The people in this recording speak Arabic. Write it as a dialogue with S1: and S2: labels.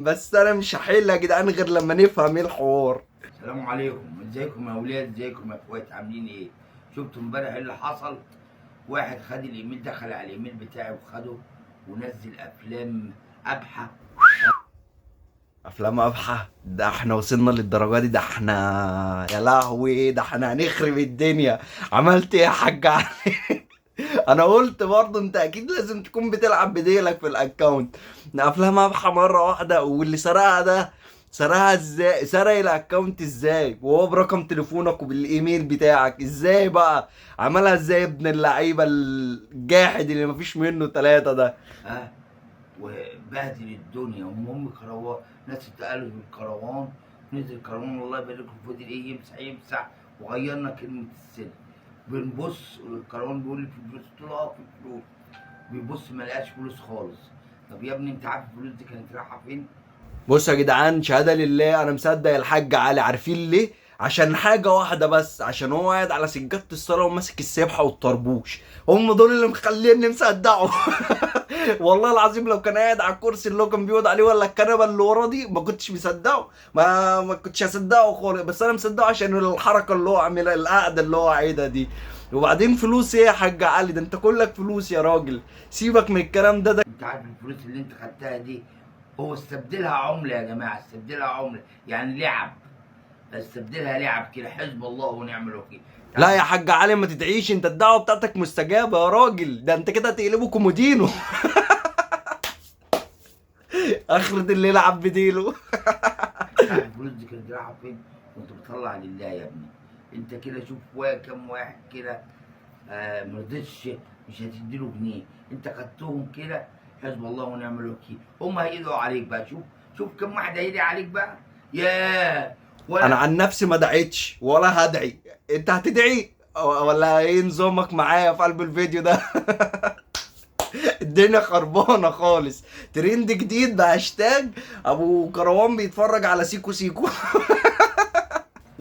S1: بس انا مش هحل يا جدعان غير لما نفهم ايه الحوار.
S2: السلام عليكم، ازيكم يا اولاد، ازيكم يا اخوات، عاملين ايه؟ شفتوا امبارح ايه اللي حصل؟ واحد خد الايميل، دخل على الايميل بتاعي وخده ونزل افلام ابحه.
S1: افلام ابحة؟ ده احنا وصلنا للدرجة دي؟ ده احنا يا لهوي، ده احنا هنخرب الدنيا. عملت ايه يا حاج علي؟ انا قلت برضه انت اكيد لازم تكون بتلعب بديلك في الاكونت. افلام ابحة مرة واحدة؟ واللي سرقها ده سرقها ازاي؟ سرق الاكونت ازاي وهو برقم تليفونك وبالايميل بتاعك؟ ازاي بقى؟ عملها ازاي ابن اللعيبة الجاحد اللي مفيش منه تلاتة ده؟
S2: ها، وبهدل الدنيا. المهم كروان، ناس اتقالوا بالكروان، نزل كروان الله يبارك له، فضل ايه يمسح يمسح، وغيرنا كلمه السر. بنبص الكروان بيقول لي في فلوس، قلت له اه في فلوس. بيبص ما لقاش فلوس خالص. طب يا ابني انت عارف الفلوس دي كانت رايحه فين؟
S1: بص يا جدعان، شهاده لله انا مصدق الحاج علي. عارفين ليه؟ عشان حاجه واحده بس، عشان هو قاعد على سجاده الصلاه وماسك السبحه والطربوش. هم دول اللي مخليني مصدقه. والله العظيم لو كان قاعد على الكرسي اللي هو كان بيقعد عليه ولا الكنبه اللي ورا دي ما كنتش مصدقه. ما كنتش هصدقه خالص، بس انا مصدقه عشان الحركه اللي هو عاملها، القعده اللي هو عايدها دي. وبعدين فلوس ايه يا حاج علي؟ ده انت كلك فلوس يا راجل. سيبك من الكلام ده.
S2: انت عارف الفلوس اللي انت خدتها دي هو استبدلها عمله يا جماعه، استبدلها عمله يعني لعب. استبدلها لعب كده، حسب الله ونعم الوكيل.
S1: لا يا حاج علي ما تدعيش، انت الدعوه بتاعتك مستجابه يا راجل. ده انت كده تقلبه كومودينو. اخرة الليل عب بديله.
S2: انت عارف الفلوس دي كانت رايحه فين؟ كنت بطلع لله يا ابني. انت كده شوف كام واحد كده ما رضيتش، مش هتديله جنيه، انت خدتهم كده، حسب الله ونعم الوكيل. هم هيدعوا عليك بقى، شوف شوف كم واحد هيدعي عليك بقى. ياه.
S1: انا
S2: ولا
S1: عن نفسي ما دعيتش ولا هدعي. انت هتدعي ولا ايه نظامك معايا في قلب الفيديو ده؟ الدنيا خربانه خالص. ترند جديد بهاشتاج ابو كروان بيتفرج على سيكو سيكو.